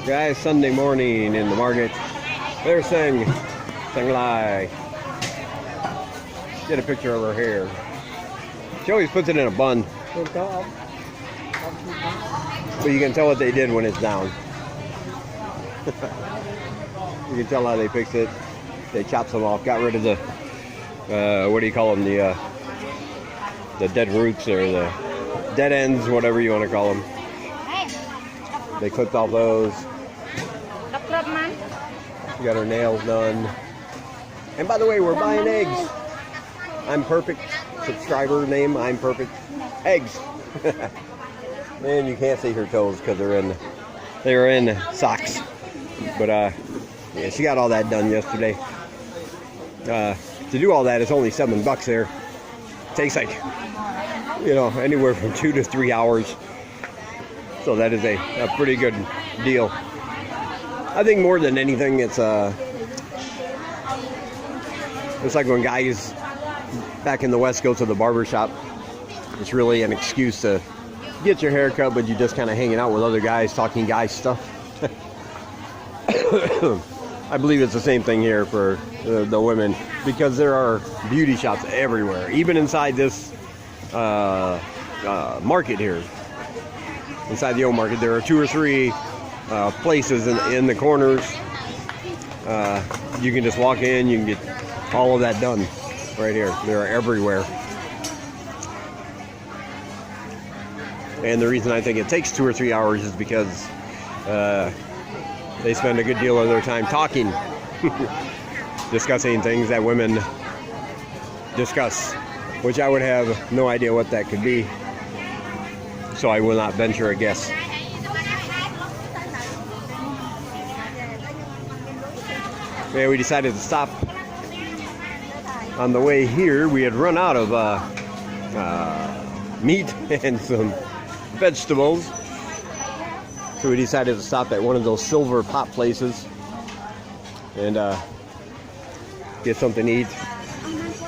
Guys, Sunday morning in the market. There's Seng Lai. Get a picture of her hair. She always puts it in a bun. But you can tell what they did when it's down. You can tell how they fixed it. They chopped some off, got rid of the, what do you call them? The dead roots or the dead ends, whatever you want to call them. They clipped off those. She got her nails done. And by the way, we're buying eggs. I'm Perfect. Subscriber name, I'm Perfect. Eggs. Man, you can't see her toes because they're in socks. But yeah, she got all that done yesterday. To do all that, it's only $7 there. It takes like, anywhere from 2 to 3 hours. So that is a pretty good deal. I think more than anything, it's like when guys back in the West go to the barber shop. It's really an excuse to get your hair cut, but you're just kind of hanging out with other guys, talking guy stuff. I believe it's the same thing here for the women, because there are beauty shops everywhere, even inside this market here. Inside the old market, there are 2 or 3 places in the corners. You can just walk in, you can get all of that done right here. They're everywhere. And the reason I think it takes 2 or 3 hours is because they spend a good deal of their time talking, discussing things that women discuss, which I would have no idea what that could be. So I will not venture a guess. Yeah, we decided to stop on the way here. We had run out of meat and some vegetables. So we decided to stop at one of those silver pot places and get something to eat.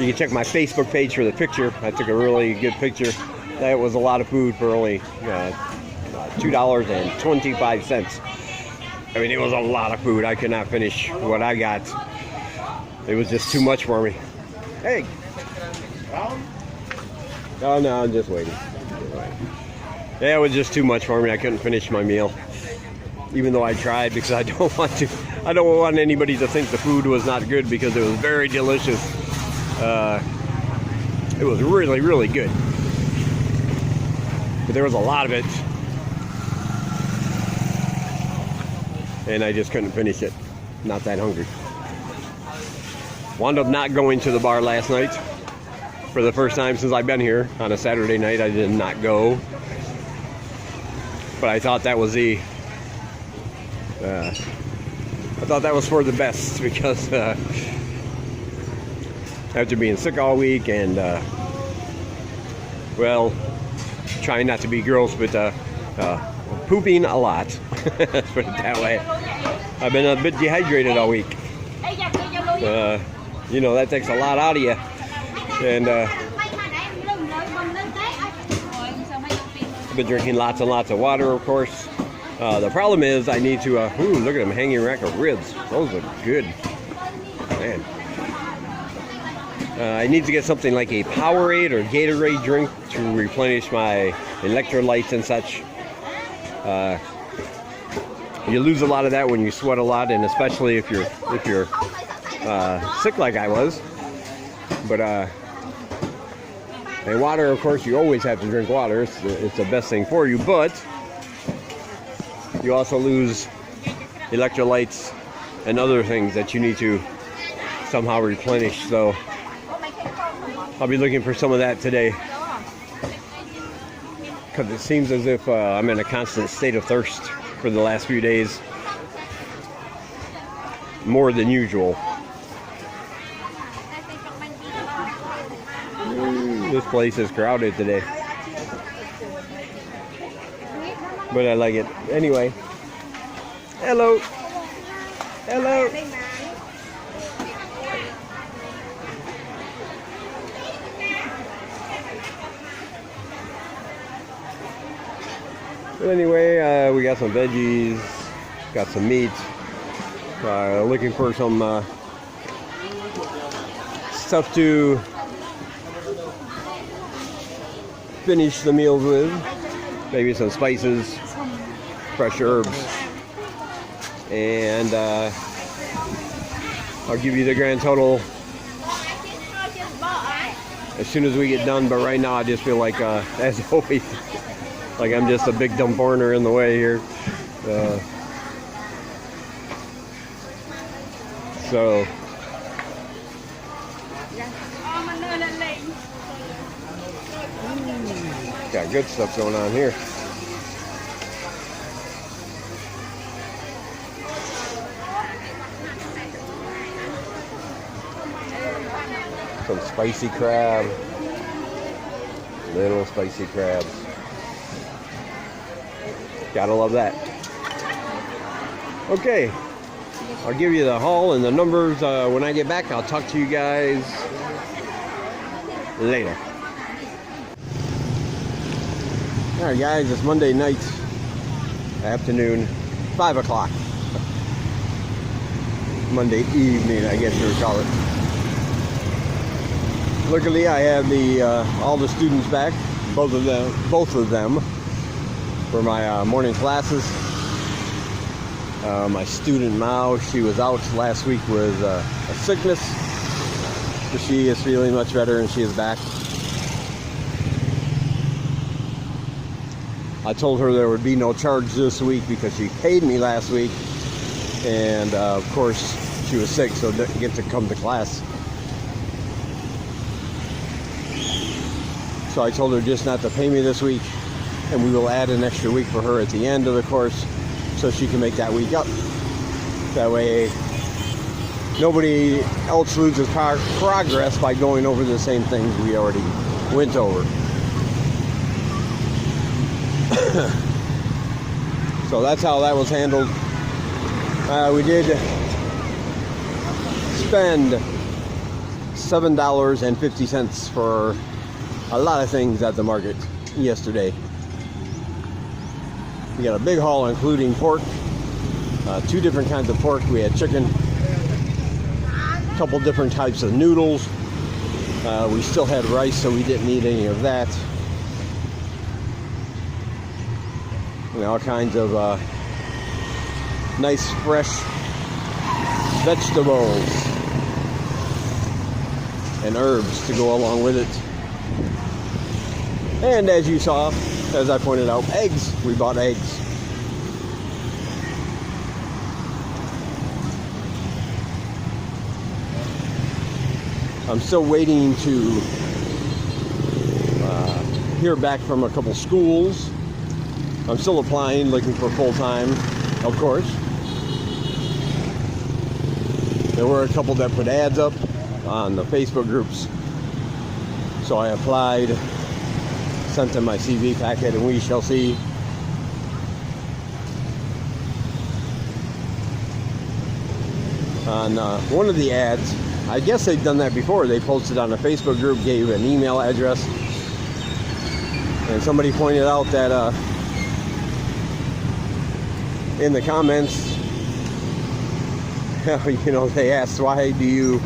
You can check my Facebook page for the picture. I took a really good picture. That was a lot of food for only $2.25. I mean, it was a lot of food. I could not finish what I got. It was just too much for me. Hey! Oh, no, I'm just waiting. Yeah, it was just too much for me. I couldn't finish my meal, even though I tried, because I don't want anybody to think the food was not good, because it was very delicious. It was really, really good. But there was a lot of it, and I just couldn't finish it. Not that hungry. Wound up not going to the bar last night. For the first time since I've been here on a Saturday night, I did not go. But I thought that was for the best, because after being sick all week and well, trying not to be gross, but pooping a lot. Let's put it that way. I've been a bit dehydrated all week. That takes a lot out of you. And I've been drinking lots and lots of water, of course. The problem is I need to, look at them, hanging rack of ribs. Those are good. Man. I need to get something like a Powerade or Gatorade drink to replenish my electrolytes and such. You lose a lot of that when you sweat a lot, and especially if you're sick like I was. But and water, of course, you always have to drink water. It's the best thing for you, but you also lose electrolytes and other things that you need to somehow replenish. So I'll be looking for some of that today, because it seems as if I'm in a constant state of thirst for the last few days, more than usual. This place is crowded today, but I like it anyway. Hello. Hello. But anyway, we got some veggies, Got some meat. Looking for some stuff to finish the meals with. Maybe some spices, fresh herbs, and I'll give you the grand total as soon as we get done. But right now I just feel like, as always, like I'm just a big dumb foreigner in the way here. So got good stuff going on here. Some spicy crab. Little spicy crabs. Gotta love that. Okay. I'll give you the haul and the numbers when I get back. I'll talk to you guys later. Alright guys, it's Monday night, afternoon, 5 o'clock. Monday evening, I guess you would call it. Luckily, I have all the students back, both of them, for my morning classes. My student Mao, she was out last week with a sickness, but she is feeling much better and she is back. I told her there would be no charge this week because she paid me last week, and of course she was sick, so didn't get to come to class. So I told her just not to pay me this week, and we will add an extra week for her at the end of the course so she can make that week up. That way nobody else loses progress by going over the same things we already went over. So that's how that was handled. We did spend $7.50 for a lot of things at the market yesterday. We got a big haul including pork, 2 different kinds of pork. We had chicken, a couple different types of noodles. We still had rice, so we didn't need any of that. And all kinds of nice fresh vegetables and herbs to go along with it. And as you saw, as I pointed out, eggs. We bought eggs. I'm still waiting to hear back from a couple schools. I'm still applying, looking for full-time, of course. There were a couple that put ads up on the Facebook groups. So I applied, sent them my CV packet, and we shall see. On one of the ads, I guess they've done that before. They posted on a Facebook group, gave an email address, and somebody pointed out that in the comments, you know, they asked, why do you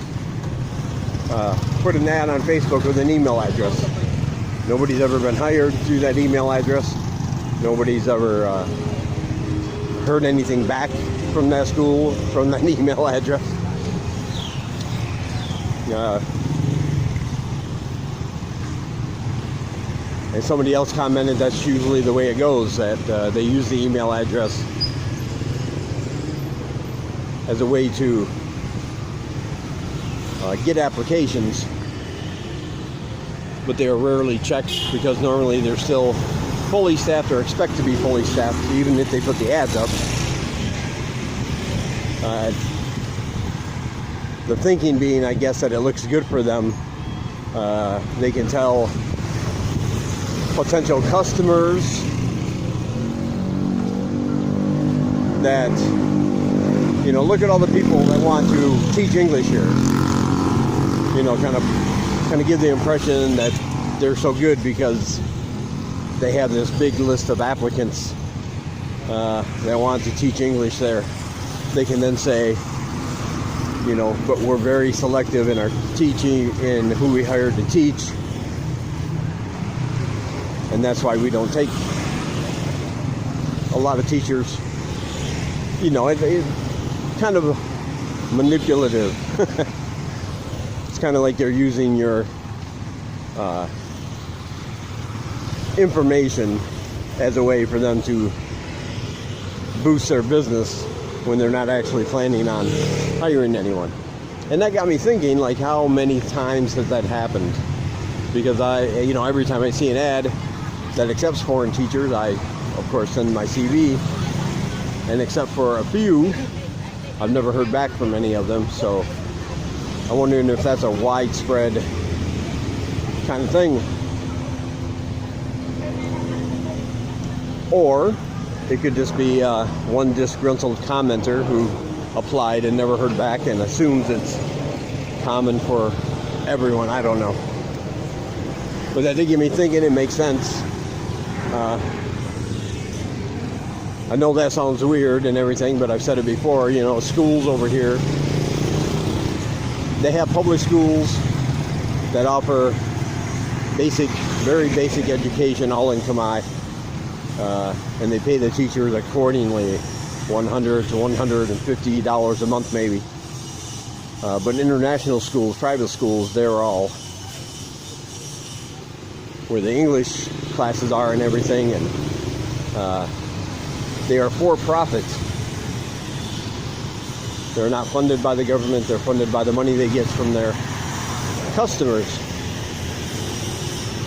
put an ad on Facebook with an email address? Nobody's ever been hired through that email address. Nobody's ever heard anything back from that school, from that email address. And somebody else commented that's usually the way it goes, that they use the email address as a way to get applications, but they are rarely checked because normally they're still fully staffed or expect to be fully staffed, even if they put the ads up. The thinking being, I guess, that it looks good for them. They can tell potential customers that, you know, look at all the people that want to teach English here. You know, kind of give the impression that they're so good because they have this big list of applicants that want to teach English there, they can then say, you know, but we're very selective in our teaching and who we hired to teach, and that's why we don't take a lot of teachers. You know, it's kind of manipulative. It's kind of like they're using your information as a way for them to boost their business when they're not actually planning on hiring anyone. And that got me thinking, like, how many times has that happened? Because you know, every time I see an ad that accepts foreign teachers, I, of course, send my CV. And except for a few, I've never heard back from any of them. So I'm wondering if that's a widespread kind of thing. Or it could just be one disgruntled commenter who applied and never heard back and assumes it's common for everyone. I don't know. But that did get me thinking. It makes sense. I know that sounds weird and everything, but I've said it before, you know, schools over here, they have public schools that offer basic, very basic education, all in Khmer, and they pay the teachers accordingly, $100 to $150 a month maybe. But international schools, private schools, they're all where the English classes are and everything, and they are for profit. They're not funded by the government. They're funded by the money they get from their customers.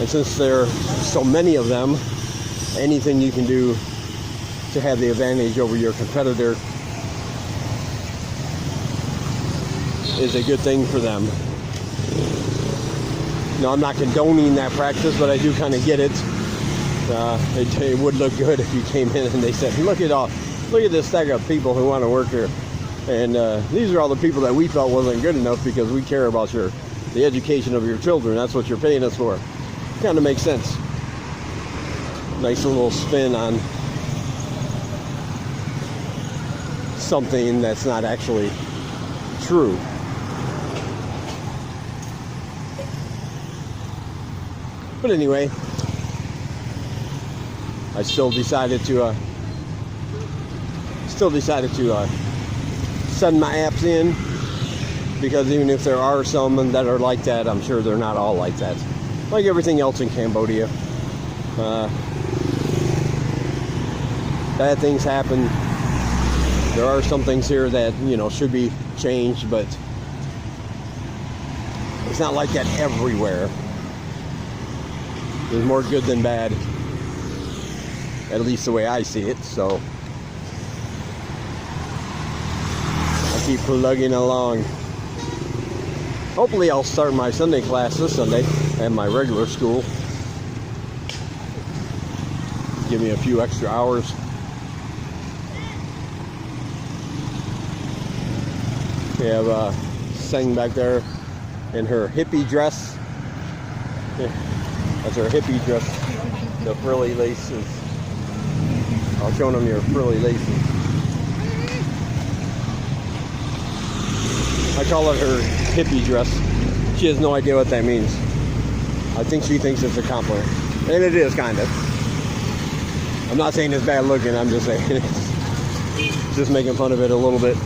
And since there are so many of them, anything you can do to have the advantage over your competitor is a good thing for them. No, I'm not condoning that practice, but I do kind of get it. It would look good if you came in and they said, look at this stack of people who want to work here, and these are all the people that we felt wasn't good enough because we care about the education of your children. That's what you're paying us for. Kind of makes sense. Nice little spin on something that's not actually true. But anyway, I still decided to send my apps in, because even if there are some that are like that, I'm sure they're not all like that. Like everything else in Cambodia, bad things happen. There are some things here that, you know, should be changed, but it's not like that everywhere. There's more good than bad, at least the way I see it. So I keep plugging along. Hopefully I'll start my Sunday class this Sunday and my regular school. Give me a few extra hours. We have Seng back there in her hippie dress. That's her hippie dress. The frilly laces. I'll show them your frilly laces. I call it her hippie dress. She has no idea what that means. I think she thinks it's a compliment. And it is, kind of. I'm not saying it's bad looking, I'm just saying it's just making fun of it a little bit.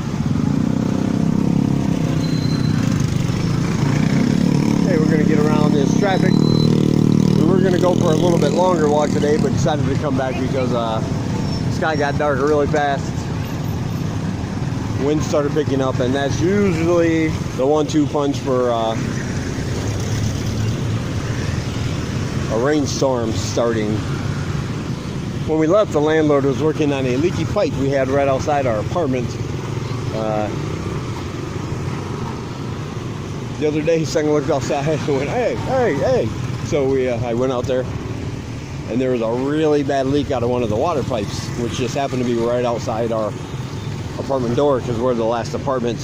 Okay, we're going to get around this traffic. We were going to go for a little bit longer walk today, but decided to come back because the sky got dark really fast. Wind started picking up, and that's usually the 1-2 punch for a rainstorm starting. When we left, the landlord was working on a leaky pipe we had right outside our apartment. The other day, Seng looked outside and went, hey. So I went out there, and there was a really bad leak out of one of the water pipes, which just happened to be right outside our apartment door, because we're the last apartment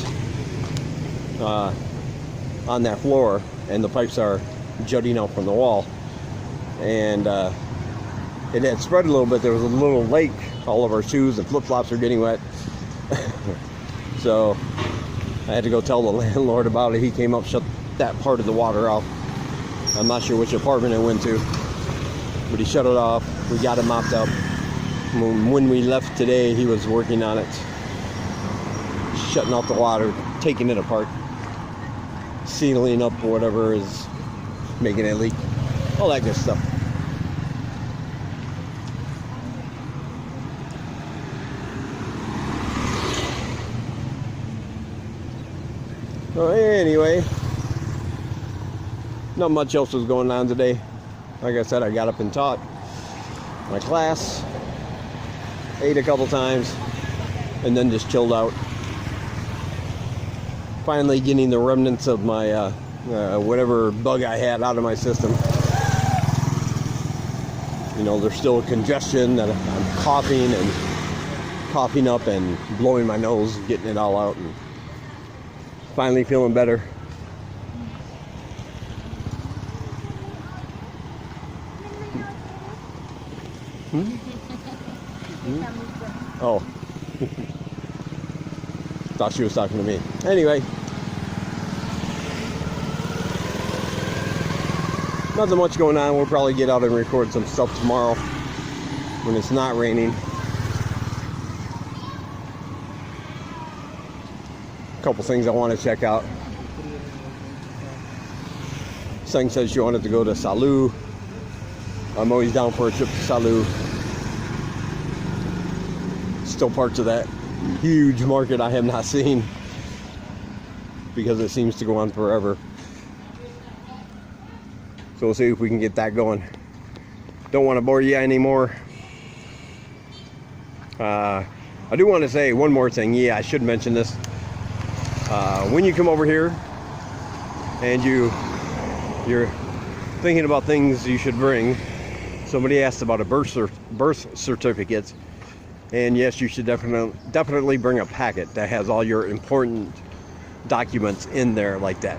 on that floor, and the pipes are jutting out from the wall. And it had spread a little bit. There was a little lake All of our shoes and flip-flops are getting wet. So I had to go tell the landlord about it. He came up, shut that part of the water off. I'm not sure which apartment it went to, but he shut it off. We got it mopped up. When we left today, he was working on it, shutting off the water, taking it apart, sealing up whatever is making it leak, all that good stuff. So anyway, not much else was going on today. Like I said, I got up and taught my class, ate a couple times, and then just chilled out. Finally getting the remnants of my whatever bug I had out of my system. You know, there's still a congestion that I'm coughing and coughing up and blowing my nose, getting it all out, and finally feeling better. Oh. Thought she was talking to me. Anyway. Nothing much going on. We'll probably get out and record some stuff tomorrow when it's not raining. A couple things I want to check out. Sang says she wanted to go to Salu. I'm always down for a trip to Salu. Still parts of that huge market I have not seen because it seems to go on forever. So we'll see if we can get that going. Don't want to bore you anymore. I do want to say one more thing. Yeah, I should mention this. When you come over here and you're thinking about things you should bring, somebody asked about a birth certificate. And yes, you should definitely bring a packet that has all your important documents in there like that.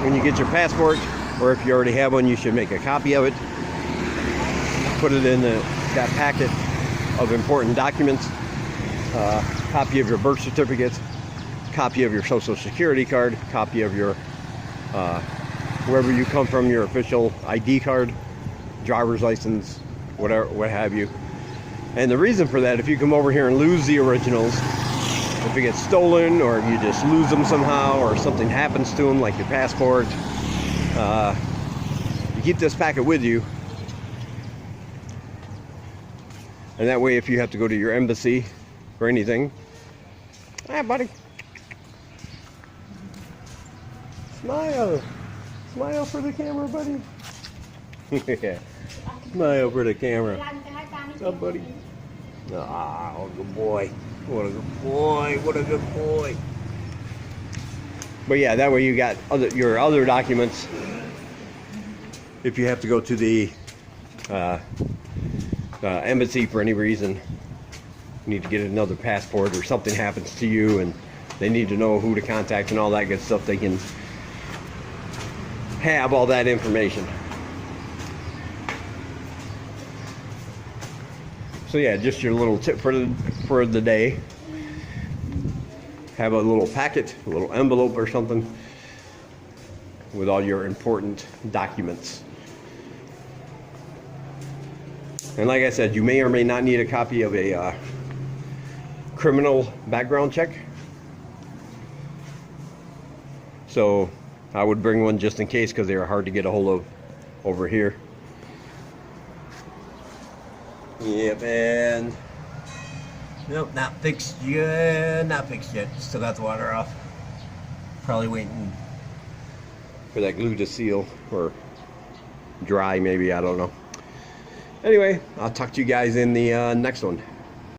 When you get your passport, or if you already have one, you should make a copy of it. Put it in that packet of important documents. Copy of your birth certificate, copy of your social security card, copy of your wherever you come from, your official ID card, driver's license, whatever, what have you. And the reason for that, if you come over here and lose the originals, if it gets stolen or if you just lose them somehow or something happens to them, like your passport, you keep this packet with you. And that way, if you have to go to your embassy or anything, ah, buddy, smile, smile for the camera, buddy. Yeah. Smile for the camera. What's up, buddy? Ah, oh, good boy. What a good boy. What a good boy. But yeah, that way you got your other documents. If you have to go to the embassy for any reason, you need to get another passport or something happens to you and they need to know who to contact and all that good stuff, they can have all that information. So yeah, just your little tip for the day. Have a little packet, a little envelope or something with all your important documents. And like I said, you may or may not need a copy of a criminal background check. So I would bring one just in case, because they are hard to get a hold of over here. Yep, and nope, not fixed yet. Not fixed yet. Still got the water off. Probably waiting for that glue to seal or dry, maybe. I don't know. Anyway, I'll talk to you guys in the next one.